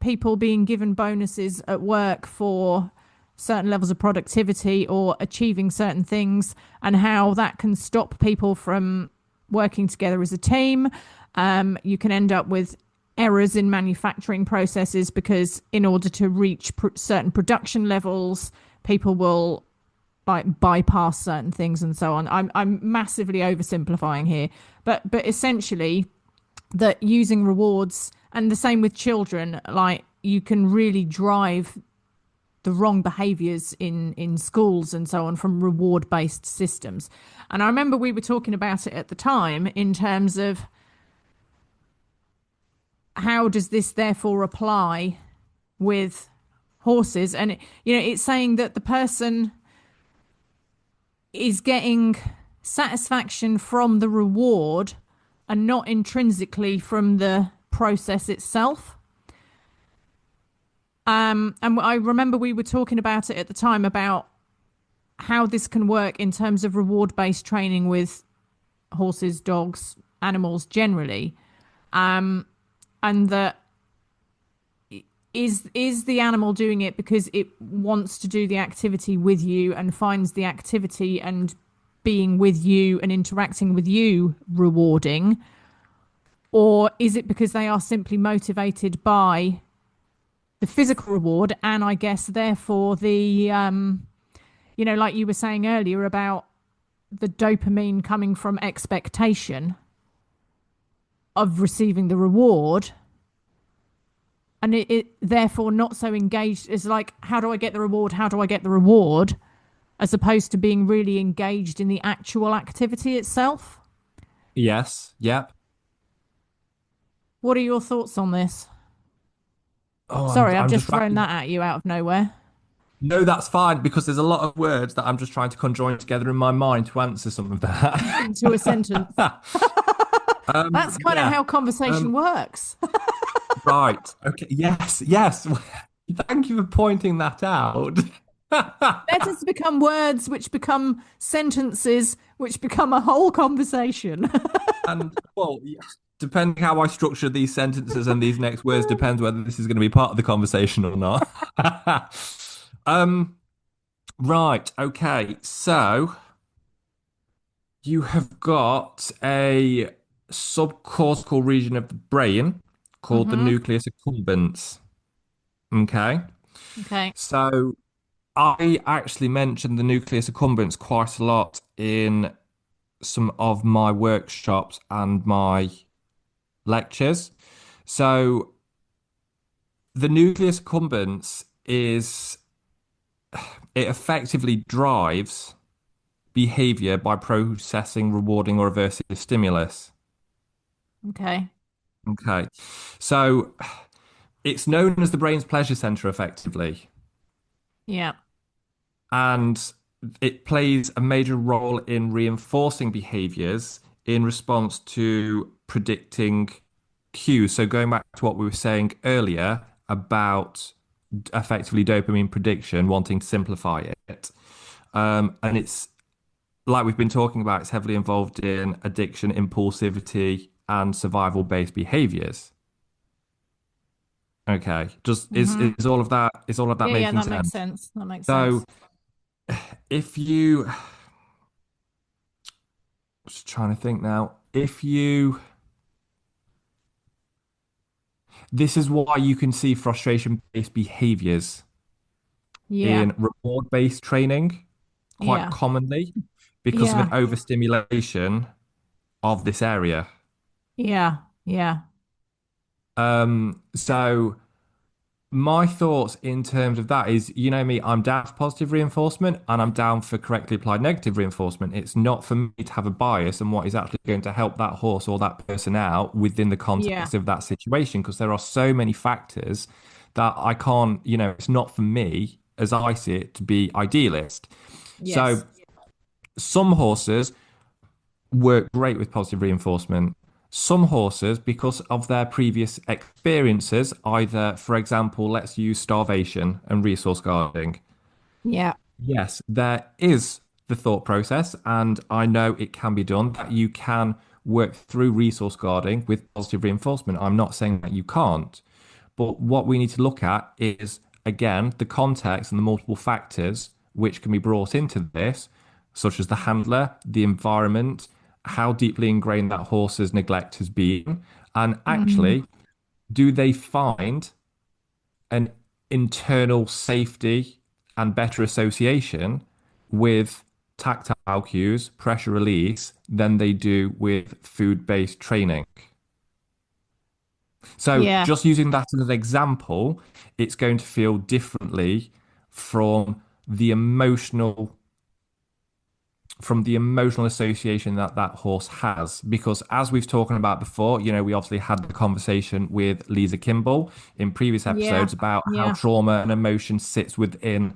people being given bonuses at work for certain levels of productivity or achieving certain things, and how that can stop people from working together as a team. You can end up with errors in manufacturing processes because, in order to reach certain production levels, people will like bypass certain things and so on. I'm massively oversimplifying here, but essentially that using rewards, and the same with children, like you can really drive the wrong behaviors in schools and so on from reward based systems. And I remember we were talking about it at the time in terms of how does this therefore apply with horses. And it's saying that the person is getting satisfaction from the reward and not intrinsically from the process itself. And I remember we were talking about it at the time about how this can work in terms of reward based training with horses, dogs, animals generally. And that is the animal doing it because it wants to do the activity with you and finds the activity and being with you and interacting with you rewarding, or is it because they are simply motivated by the physical reward, and I guess therefore the like you were saying earlier about the dopamine coming from expectation of receiving the reward, and it therefore not so engaged as like, how do I get the reward, how do I get the reward, as opposed to being really engaged in the actual activity itself. Yes. Yep. What are your thoughts on this? Oh, Sorry, I've I'm just just thrown wrapping. that at you out of nowhere. No, that's fine because there's a lot of words that I'm just trying to conjoin together in my mind to answer some of Into a sentence. that. That's kind of Yeah. how conversation Um, works. right. Okay. Yes. Yes. Thank you for pointing that out. Letters become words, which become sentences, which become a whole conversation. And well, depending how I structure these sentences and these next words depends whether this is going to be part of the conversation or not. um, right. Okay. So you have got a subcortical region of the brain called the Hmm. nucleus accumbens. Okay. Okay. So I actually mentioned the nucleus accumbens quite a lot in some of my workshops and my lectures. So the nucleus accumbens is it effectively drives behavior by processing rewarding or aversive stimulus. Okay. Okay. So it's known as the brain's pleasure center effectively. Yeah. And it plays a major role in reinforcing behaviors in response to predicting cues. So going back to what we were saying earlier about effectively dopamine prediction, wanting to simplify it. And it's like we've been talking about, it's heavily involved in addiction, impulsivity, and survival-based behaviors. Okay, just Hmm. is all of that Yeah, yeah, making that makes sense? sense. That makes So sense. if you just trying to think now, if you this is why you can see frustration-based behaviors Yeah. in reward-based training quite Yeah. commonly because of an Yeah. overstimulation of this area. Yeah. Yeah. So my thoughts in terms of that is, you know me, I'm down for positive reinforcement and I'm down for correctly applied negative reinforcement. It's not for me to have a bias and what is actually going to help that horse or that person out within the Yeah. context of that situation, because there are so many factors that I can't, it's not for me, as I see it, to be idealist. So Yes. some horses work great with positive reinforcement. Some horses, because of their previous experiences, either, for example, let's use starvation and resource guarding. Yeah. Yes, there is the thought process, and I know it can be done that you can work through resource guarding with positive reinforcement. I'm not saying that you can't, but what we need to look at is, again, the context and the multiple factors which can be brought into this, such as the handler, the environment, how deeply ingrained that horse's neglect has been, and Mm. actually, do they find an internal safety and better association with tactile cues, pressure release, than they do with food-based training? So Yeah. just using that as an example, it's going to feel differently from the emotional association that that horse has, because as we've talked about before, we obviously had the conversation with Lisa Kimball in previous Yeah. episodes about how Yeah. trauma and emotion sits within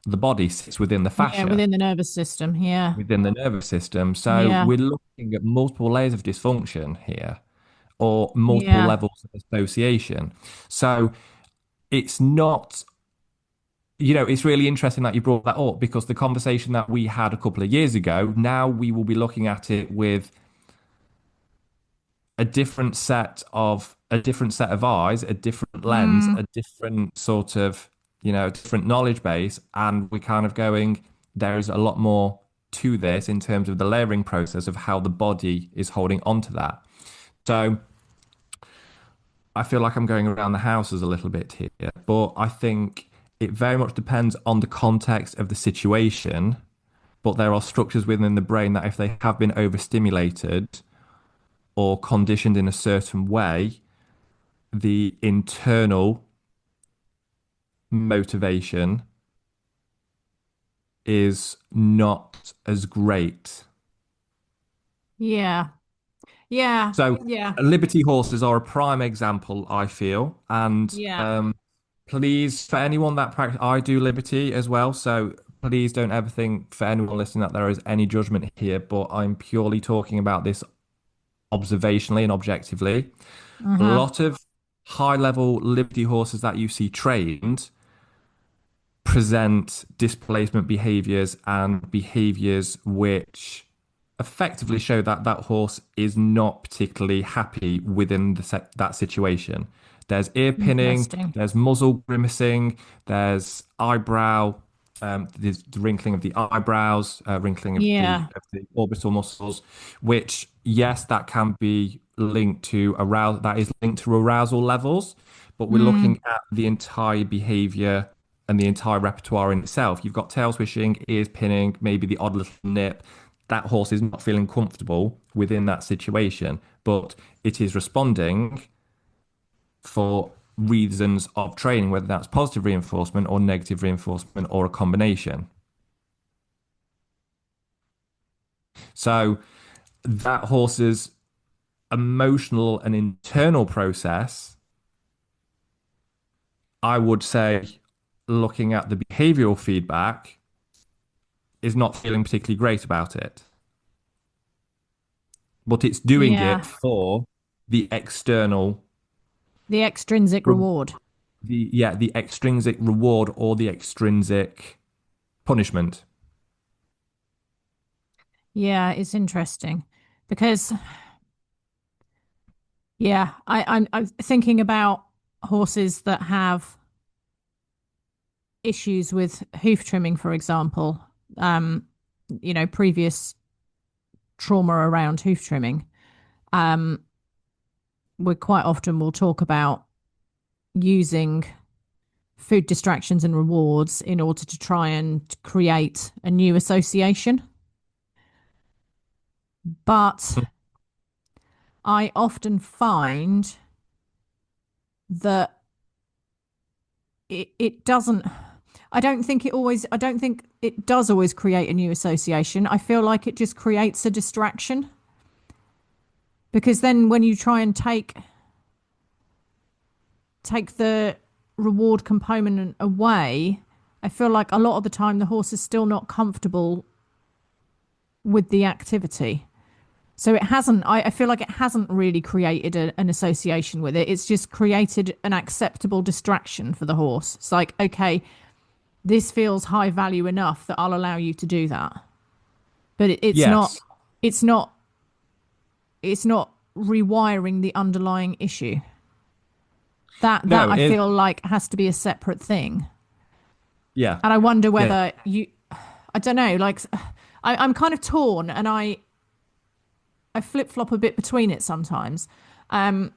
the body, sits within the Yeah. fascia, Within the nervous system. Yeah. within the nervous system. So Yeah. we're looking at multiple layers of dysfunction here, or multiple Yeah. levels of association. So it's not, it's really interesting that you brought that up, because the conversation that we had a couple of years ago, now we will be looking at it with a different set of eyes, a different lens, Mm. a different sort of, different knowledge base. And we're kind of going, there is a lot more to this in terms of the layering process of how the body is holding on to that. So I feel like I'm going around the houses a little bit here, but I think it very much depends on the context of the situation. But there are structures within the brain that if they have been overstimulated or conditioned in a certain way, the internal motivation is not as great. Yeah. Yeah. So Yeah. Liberty horses are a prime example, I feel. And Yeah. please, for anyone that practice, I do Liberty as well. So please don't ever think for anyone listening that there is any judgment here, but I'm purely talking about this observationally and objectively. A Uh-huh. lot of high level Liberty horses that you see trained present displacement behaviors and behaviors which effectively show that that horse is not particularly happy within that situation. There's ear pinning, Interesting. there's muzzle grimacing, there's eyebrow, there's the wrinkling of the eyebrows, wrinkling Yeah. of the orbital muscles, which yes, that can be linked to arousal. That is linked to arousal levels, but we're Mm. looking at the entire behavior and the entire repertoire in itself. You've got tail swishing, ears pinning, maybe the odd little nip. That horse is not feeling comfortable within that situation, but it is responding for reasons of training, whether that's positive reinforcement or negative reinforcement or a combination. So that horse's emotional and internal process, I would say, looking at the behavioral feedback, is not feeling particularly great about it. But it's doing it Yeah. for the external, The extrinsic reward. the extrinsic reward or the extrinsic punishment. Yeah, it's interesting because yeah, I'm thinking about horses that have issues with hoof trimming, for example. Um, previous trauma around hoof trimming. Um, we quite often will talk about using food distractions and rewards in order to try and create a new association. But I often find that it doesn't I don't think it does always create a new association. I feel like it just creates a distraction because then when you try and take the reward component away, I feel like a lot of the time the horse is still not comfortable with the activity. So it hasn't, I feel like it hasn't really created an association with it. It's just created an acceptable distraction for the horse. It's like, okay, this feels high value enough that I'll allow you to do that. But Yes. it's not, it's not rewiring the underlying issue. That No, I it, feel like has to be a separate thing. yeah. And I wonder Yeah. whether I don't know, like I'm kind of torn and I flip flop a bit between it sometimes, um,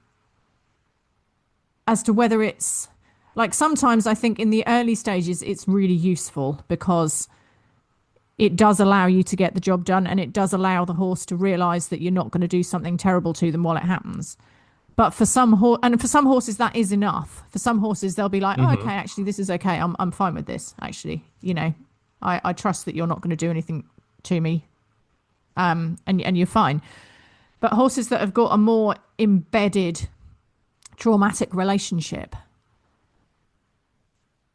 as to whether it's like sometimes I think in the early stages it's really useful because it does allow you to get the job done and it does allow the horse to realize that you're not going to do something terrible to them while it happens. But for for some horses that is enough. For some horses they'll be like, oh, Hmm. okay, actually this is okay. I'm fine with this. Actually, I trust that you're not going to do anything to me, and you're fine. But horses that have got a more embedded traumatic relationship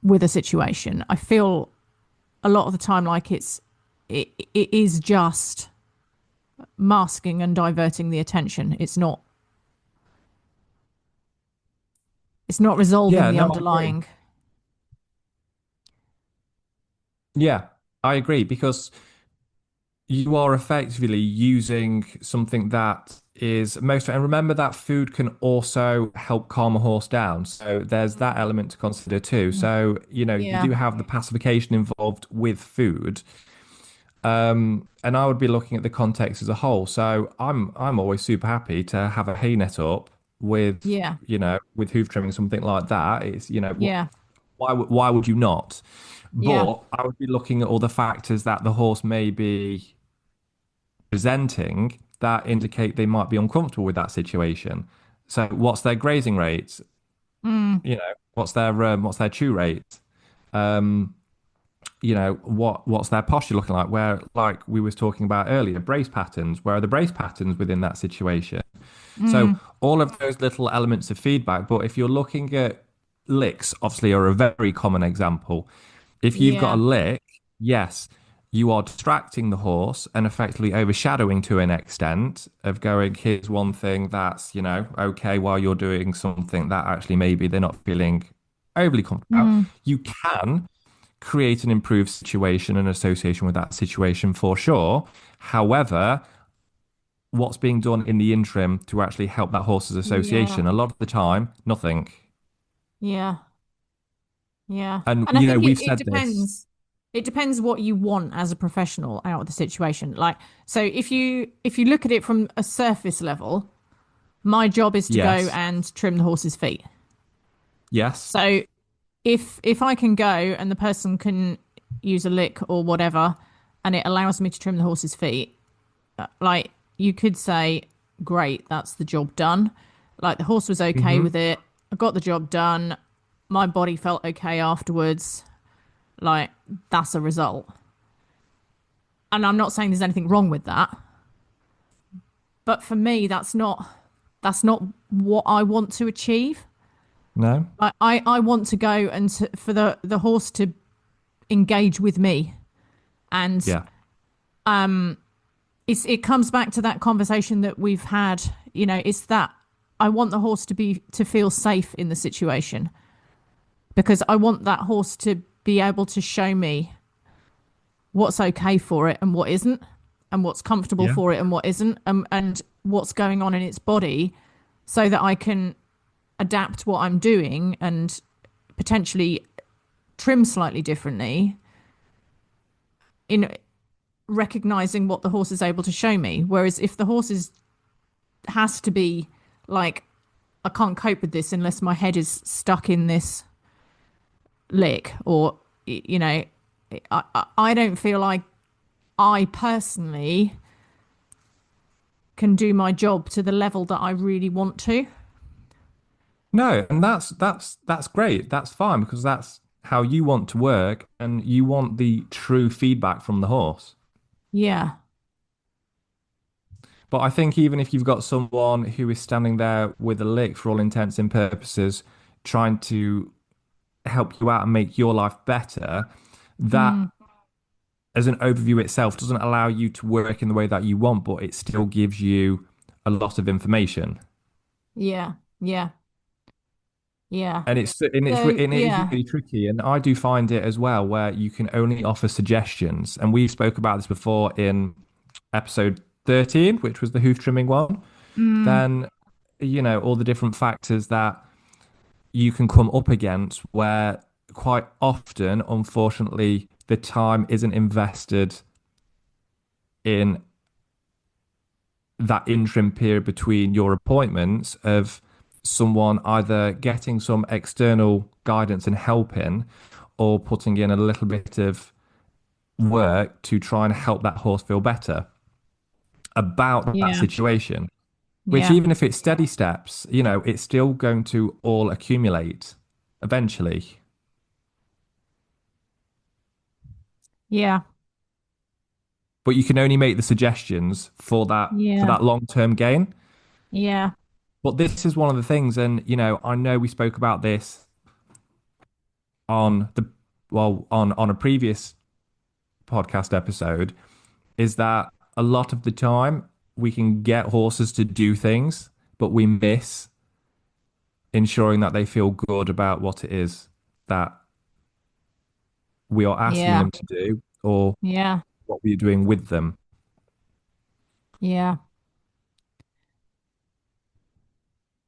with a situation, I feel a lot of the time like it is just masking and diverting the attention. It's not resolving Yeah, the no, I agree. underlying. Yeah, I agree because you are effectively using something that is most, and remember that food can also help calm a horse down. So there's that element to consider too. So, you Yeah. do have the pacification involved with food. And I would be looking at the context as a whole. So I'm always super happy to have a hay net up with, Yeah. with hoof trimming, something like that. It's, Yeah. why would you not? Yeah. But I would be looking at all the factors that the horse may be presenting that indicate they might be uncomfortable with that situation. So what's their grazing rate? Mm. What's their chew rate? what's their posture looking like? Where, like we was talking about earlier, brace patterns. Where are the brace patterns within that situation? So Mm, all of those little elements of feedback. But if you're looking at licks, obviously, are a very common example. If you've got a yeah. lick, yes, you are distracting the horse and effectively overshadowing to an extent of going, here's one thing that's, okay, while you're doing something that actually maybe they're not feeling overly comfortable about. Mm, You can create an improved situation and association with that situation for sure. However, what's being done in the interim to actually help that horse's yeah. association? A lot of the time, nothing. Yeah. Yeah. And, And I think we've it said this. depends. It depends what you want as a professional out of the situation. Like, so if you look at it from a surface level, my job is to go Yes. and trim the horse's feet. Yes. So if I can go and the person can use a lick or whatever, and it allows me to trim the horse's feet, like you could say, great, that's the job done. Like the horse was okay Hmm. with it. I got the job done. My body felt okay afterwards. Like that's a result. And I'm not saying there's anything wrong with that, but for me, that's not what I want to achieve. No. I want to go and for the horse to engage with me, and Yeah. it comes back to that conversation that we've had. It's that I want the horse to feel safe in the situation because I want that horse to be able to show me what's okay for it and what isn't, and what's comfortable Yeah. for it and what isn't, and what's going on in its body, so that I can adapt what I'm doing and potentially trim slightly differently in recognizing what the horse is able to show me. Whereas if the horse has to be like, I can't cope with this unless my head is stuck in this lick, or I don't feel like I personally can do my job to the level that I really want to. No, and that's great. That's fine because that's how you want to work and you want the true feedback from the horse. Yeah. But I think even if you've got someone who is standing there with a lick for all intents and purposes, trying to help you out and make your life better, that Mm, as an overview itself doesn't allow you to work in the way that you want, but it still gives you a lot of information. yeah. Yeah. Yeah. So And it is yeah. really tricky. And I do find it as well, where you can only offer suggestions. And we spoke about this before in episode 13, which was the hoof trimming one. Mm, Then, all the different factors that you can come up against where quite often, unfortunately, the time isn't invested in that interim period between your appointments of someone either getting some external guidance and helping or putting in a little bit of work to try and help that horse feel better about that yeah. situation. Which, Yeah. even if it's steady steps, it's still going to all accumulate eventually. Yeah. But you can only make the suggestions for Yeah. that long-term gain. Yeah. But this is one of the things, and I know we spoke about this on the on a previous podcast episode, is that a lot of the time we can get horses to do things, but we miss ensuring that they feel good about what it is that we are asking Yeah. them to do or Yeah. what we're doing with them. Yeah.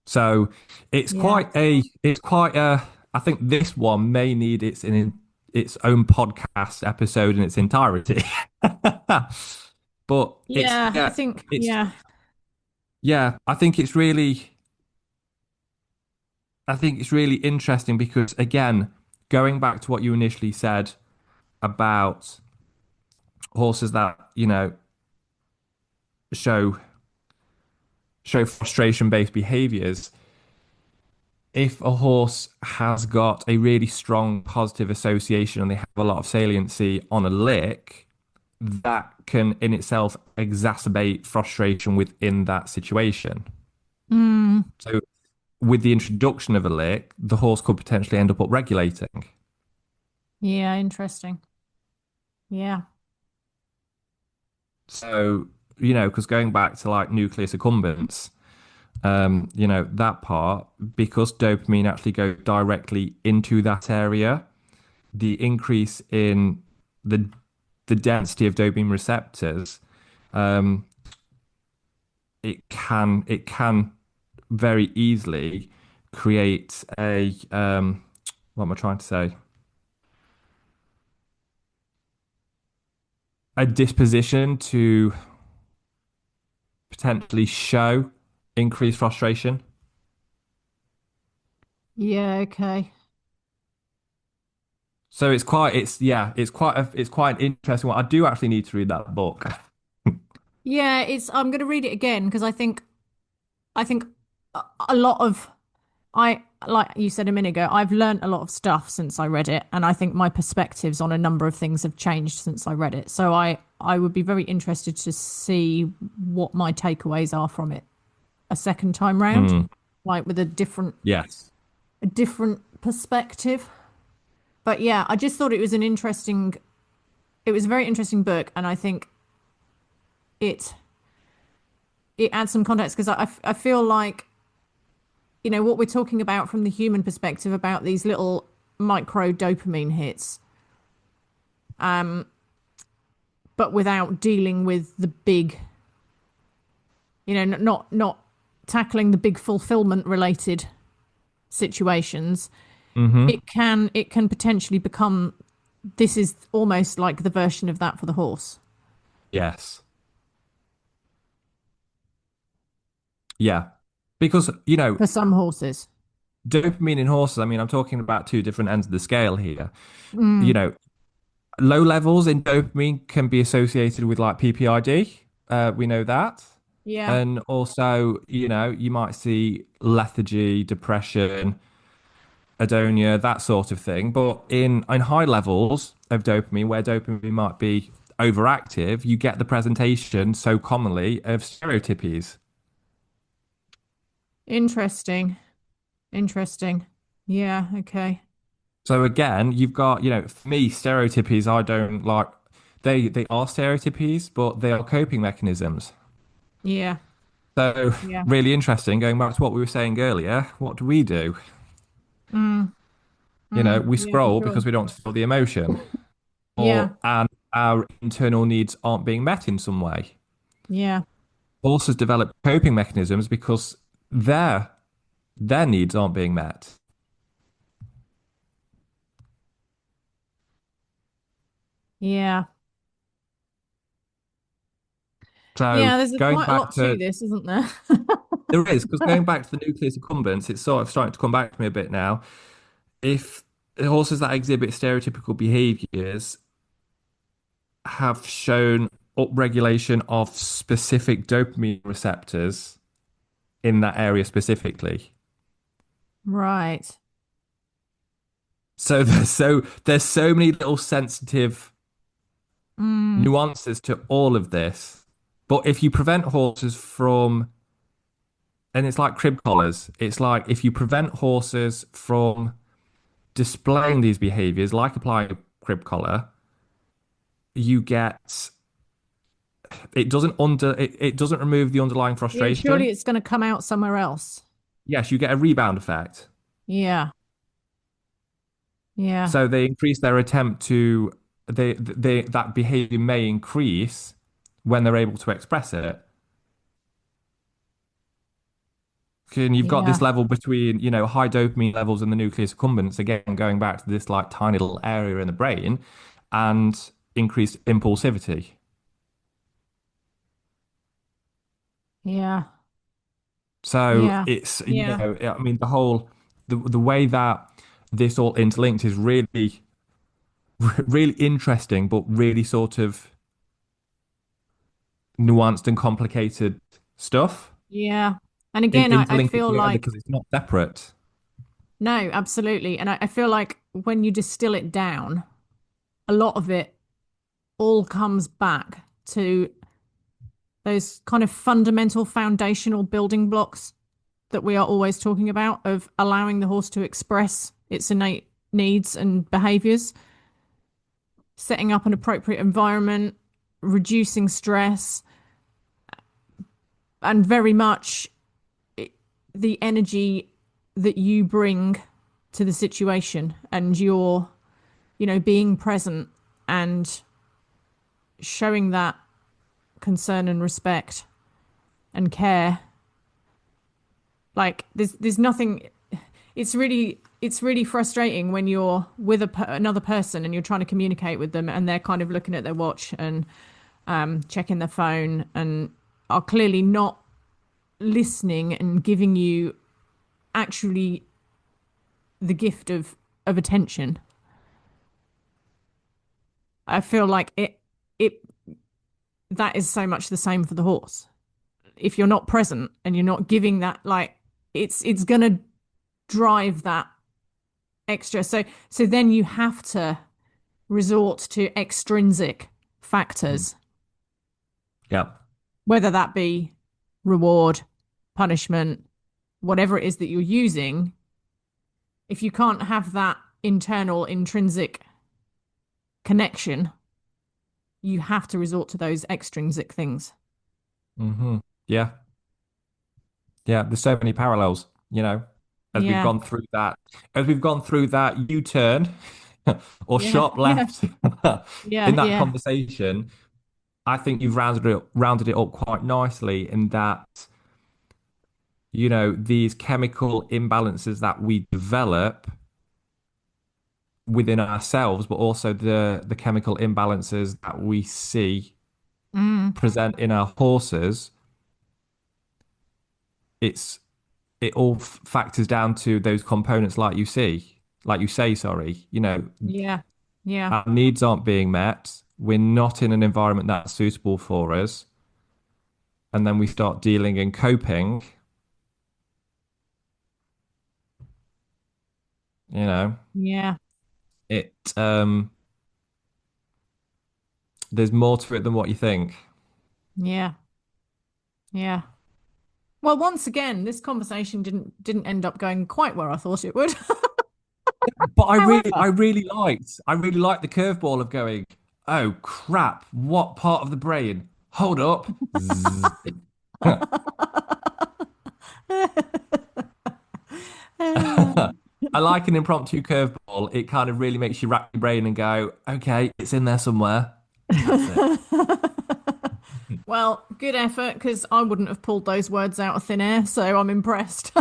So Yeah. it's quite a I think this one may need its own podcast episode in its entirety. But Yeah. I think, it's yeah. yeah, I think it's really interesting because again, going back to what you initially said about horses that, show show frustration based behaviors, if a horse has got a really strong positive association and they have a lot of saliency on a lick, that can in itself exacerbate frustration within that situation. Mm, So, with the introduction of a lick, the horse could potentially end up upregulating. yeah, interesting. Yeah. So, because going back to like nucleus accumbens, that part, because dopamine actually goes directly into that area, the increase in the the density of dopamine receptors, um, it can very easily create a what am I trying to say? A disposition to potentially show increased frustration. Yeah, okay. So it's quite an interesting one. I do actually need to read that book. Yeah, it's I'm going to read it again because I think a lot of I like you said a minute ago, I've learned a lot of stuff since I read it, and I think my perspectives on a number of things have changed since I read it. So I would be very interested to see what my takeaways are from it a second time round, Mm, like with yes. a different perspective. But yeah, I just thought it was a very interesting book, and I think it it adds some context because I feel like what we're talking about from the human perspective about these little micro dopamine hits, but without dealing with the big, not tackling the big fulfillment related situations. Hmm. It can potentially become this is almost like the version of that for the horse Yes. Yeah. Because, for some horses. dopamine in horses, I mean, I'm talking about two different ends of the scale here. You Mm, know, low levels in dopamine can be associated with like PPID. We know that. yeah, And also, you might see lethargy, depression, adonia, that sort of thing. But in high levels of dopamine, where dopamine might be overactive, you get the presentation so commonly of stereotypies. interesting. Interesting. Yeah, okay. So again, you've got, for me, stereotypies I don't like. They are stereotypies, but they are coping mechanisms. Yeah, So yeah. really interesting. Going back to what we were saying earlier, what do we do? Mm, We yeah, scroll sure. because we don't feel the emotion, Yeah, and our internal needs aren't being met in some way. yeah, Horses develop coping mechanisms because their needs aren't being met. yeah. So Yeah, there's going quite a back lot to to this, isn't there? there is because going back to the nucleus accumbens, it's sort of starting to come back to me a bit now. If horses that exhibit stereotypical behaviors have shown upregulation of specific dopamine receptors in that area specifically. Right. So there's so many little sensitive Mm, nuances to all of this. But if you prevent horses from, and it's like crib collars, it's like if you prevent horses from displaying these behaviors, like applying a crib collar, you get it doesn't remove the underlying yeah, surely frustration. it's going to come out somewhere else. Yes, you get a rebound effect. Yeah, yeah, So they increase their attempt to that behavior may increase when they're able to express it. And you've got this yeah, level between, high dopamine levels in the nucleus accumbens, again, going back to this like tiny little area in the brain, and increased impulsivity. yeah, So yeah, it's, yeah, I mean, the way that this all interlinked is really, really interesting, but really sort of nuanced and complicated stuff yeah. And again, I interlinked feel together like because it's not separate. No, absolutely. And I feel like when you distill it down, a lot of it all comes back to those kind of fundamental foundational building blocks that we are always talking about of allowing the horse to express its innate needs and behaviors, setting up an appropriate environment, reducing stress, and very much the energy that you bring to the situation and your, being present and showing that concern and respect and care. Like there's nothing. It's really frustrating when you're with another person and you're trying to communicate with them and they're kind of looking at their watch and checking their phone and are clearly not listening and giving you actually the gift of attention. I feel like it that is so much the same for the horse. If you're not present and you're not giving that, like it's gonna drive that extra. So then you have to resort to extrinsic factors, Yeah. whether that be reward, punishment, whatever it is that you're using. If you can't have that internal intrinsic connection, you have to resort to those extrinsic things. Yeah. Yeah. There's so many parallels, as we've Yeah. gone through that, U-turn or Yeah. sharp Yeah. left Yeah. in that Yeah. conversation. I think you've rounded it up quite nicely in that, these chemical imbalances that we develop within ourselves, but also the chemical imbalances that we see Mm. present in our horses, it all factors down to those components like you say, sorry, Yeah. Yeah. our needs aren't being met. We're not in an environment that's suitable for us. And then we start dealing and coping, you know, Yeah. it, there's more to it than what you think. Yeah. Yeah. Well, once again, this conversation didn't end up going quite where I thought it would. But However, I really liked the curveball of going, oh crap, what part of the brain? Hold up. Zzz. I like an impromptu curveball. It kind of really makes you rack your brain and go, okay, it's in there somewhere. That's it. well, good effort because I wouldn't have pulled those words out of thin air, so I'm impressed.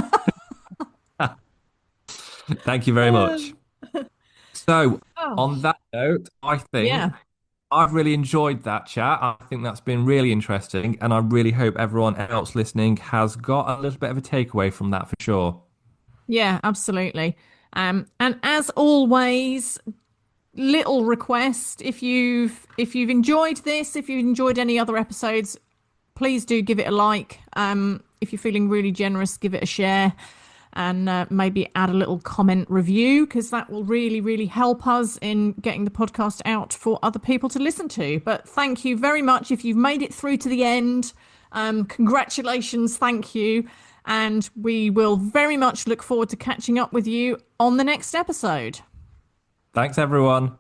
Thank you very much. So, Oh, on that note, I think yeah. I've really enjoyed that chat. I think that's been really interesting, and I really hope everyone else listening has got a little bit of a takeaway from that for sure. Yeah, absolutely. And as always, little request if you've enjoyed this, if you've enjoyed any other episodes, please do give it a like. If you're feeling really generous, give it a share and maybe add a little comment review because that will really, really help us in getting the podcast out for other people to listen to. But thank you very much if you've made it through to the end. Congratulations, thank you. And we will very much look forward to catching up with you on the next episode. Thanks, everyone.